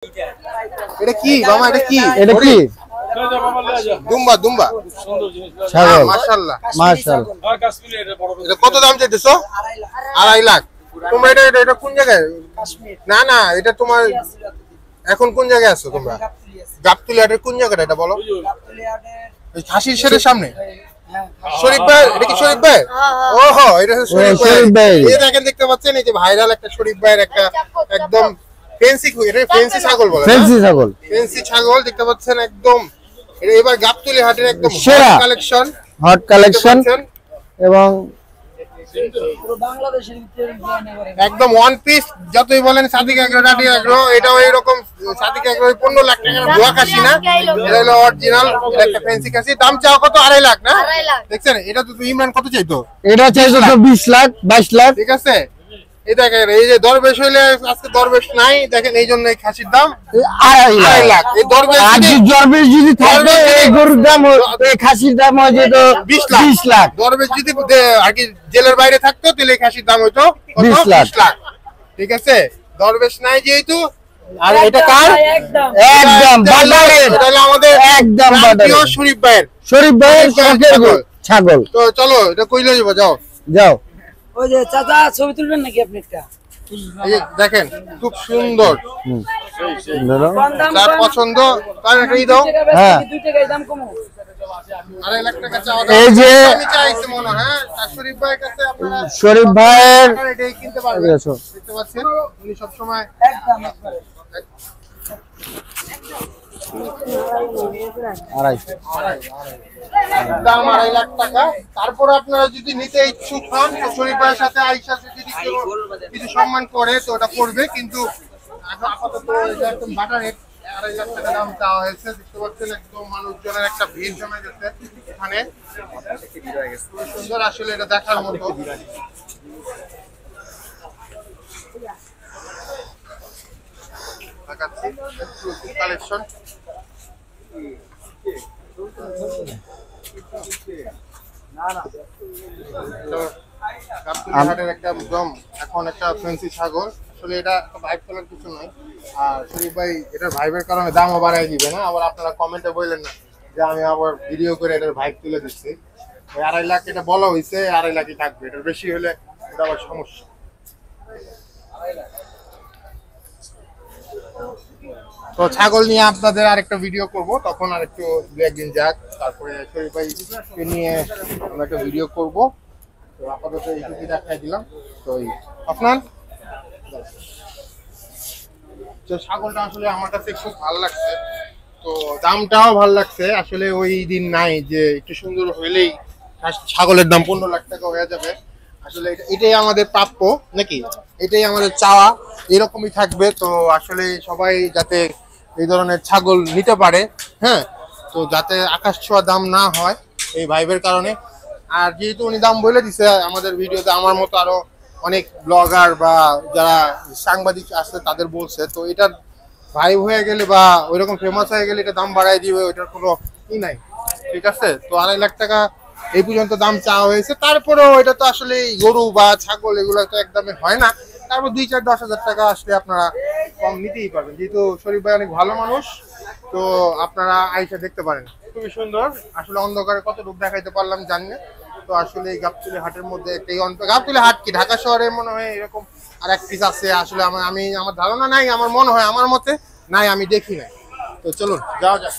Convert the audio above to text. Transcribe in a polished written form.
এটা কি মামা? এটা কি? এটা কি? দুম্বা দুম্বা ছাগল। মাশাআল্লাহ মাশাআল্লাহ। এটা কত দাম চাইতেছো? 2.5 লাখ। তোমরা এটা কোন জায়গায়? না না, এটা তোমার এখন কোন জায়গায় আছো তোমরা? গাবতলী হাটের কোন জায়গাটা এটা বলো? এই খাসির শেডের সামনে। শরীফ ভাই, এটা কি শরীফ ভাই? ওহো, এটা শরীফ ভাই। এই দেখেন, দেখতে পাচ্ছেন এই যে ভাইরাল একটা শরীফ ভাইয়ের একটা একদম ফেন্সি, এটা ফেন্সি ছাগল বলে। ফেন্সি ছাগল। ফেন্সি ছাগল দেখতে পাচ্ছেন একদম। এটা এবার গাবতলী হাটের একদম সেরা কালেকশন, হট কালেকশন এবং পুরো বাংলাদেশের একদম ওয়ান পিস। যতই বলেন সাদিক এগ্রো ডাটি এগ্রো, এটাও এরকম সাদিক এগ্রো 15 লাখ টাকার ভুয়া খাসি না, এটা হলো অরিজিনাল একটা ফেন্সি খাসি। দাম চাও কত? 2.5 লাখ না? দেখছেন, এটা তো ইমরান কত চাইতো? এটা চাইতো 20 লাখ 22 লাখ। ঠিক আছে, এই দেখেন, এই যে দরবেশ হইলে আজকে দরবেশ নাই, দেখেন এই জন্য এই খাসির দাম 2.5 লাখ। এই দরবেশ যদি থাকবে এই গরুর দাম, এই খাসির দাম হয় যে 20 লাখ। দরবেশ যদি আর কি জেলের বাইরে থাকতো তাহলে এই খাসির দাম হইতো 20 লাখ। ঠিক আছে, দরবেশ নাই যেহেতু। আর এটা কার? একদম বাটারের, এটা হলো আমাদের একদম বাটারের শরীফ ভাইয়ের ছাগল। তো চলো এটা কইলে যাবো, যাও যাও। ওই যে চাচা ছবি তুলবেন নাকি আপনি একটা? এই যে দেখেন খুব সুন্দর, যার পছন্দ তার এটাই দাও। হ্যাঁ, 2 টাকায় দাম কম। 2.5 লাখ টাকা চাওয়া। এই যে আমি চাইছি মনে হয় শরীফ ভাইয়ের কাছে আপনারা শরীফ ভাইয়ের এটাই কিনতে পারবেন। দেখতে পাচ্ছেন উনি সব সময় একদম একবারে দাম 2.5 লাখ টাকা। তারপর আপনারা যদি নিতে ইচ্ছুক হন তো শরীফ ভাইয়ের সাথে আইসা যদি কেউ কিছু সম্মান করে তো ওটা করবে, কিন্তু আপাতত এটা একদম বাটার রেট 2.5 লাখ টাকা দাম চাওয়া হয়েছে। দেখতে পাচ্ছেন একদম মানুষজনের একটা ভিড় জমে গেছে এখানে, খুব সুন্দর আসলে এটা দেখার মতো। কালেকশন একদম এখন একটা ফেন্সি ছাগল। আসলে এটা ভাইব করার কিছু নয়। আর শরীফ ভাই এটার ভাইবের কারণে দামও বাড়াই দিবে না, আবার আপনারা কমেন্টে বললেন না যে আমি আবার ভিডিও করে এটার ভাইব তুলে দিচ্ছি। 2.5 লাখ এটা বলা হয়েছে, 2.5 লাখই থাকবে, এটার বেশি হলে এটা আবার সমস্যা। তো ছাগল নিয়ে আপনাদের আরেকটা ভিডিও করব, তখন আরেকটু 2-1 দিন যাক, তারপরে শরীফ ভাইকে নিয়ে আমরা একটা ভিডিও করব। তো আপাতত এইটুকুই দেখাই দিলাম। তো আপনার তো ছাগলটা আসলে আমার কাছে খুব ভালো লাগছে, তো দামটাও ভালো লাগছে। আসলে ওই দিন নাই যে একটু সুন্দর হইলেই ছাগলের দাম 15 লাখ টাকা হয়ে যাবে। আসলে এটাই আমাদের প্রাপ্য নাকি, এটাই আমাদের চাওয়া, এরকমই থাকবে। তো আসলে সবাই যাতে এই ধরনের ছাগল নিতে পারে, হ্যাঁ, তো যাতে আকাশ ছোঁয়া দাম না হয় এই ভাইবের কারণে। আর যেহেতু উনি দাম বলে দিছে আমাদের ভিডিওতে, আমার মতো আরো অনেক ব্লগার বা যারা সাংবাদিক আছে তাদের বলছে, তো এটার ভাইব হয়ে গেলে বা ওইরকম ফেমাস হয়ে গেলে এটা দাম বাড়াই দিবে, ওইটার কোনো ই নাই। ঠিক আছে, তো 2.5 লাখ টাকা এই পর্যন্ত দাম চাওয়া হয়েছে। তারপরেও এটা তো আসলে গরু বা ছাগল এগুলো তো একদমই হয় না, তারপর 2-4-10 হাজার টাকা আসলে আপনারা কম নিতেই পারবেন। যেহেতু শরীফ ভাই অনেক ভালো মানুষ, তো আপনারা আইসা দেখতে পারেন, খুবই সুন্দর। আসলে অন্ধকারে কতটুকু দেখাইতে পারলাম জানি না। তো আসলে এই গাবতলী হাটের মধ্যে একটা গাবতলী হাট কি ঢাকা শহরে মনে হয় এরকম আর এক পিস আছে। আসলে আমার ধারণা নাই, আমার মনে হয়, আমার মতে নাই, আমি দেখি নাই। তো চলুন যাওয়া যাক।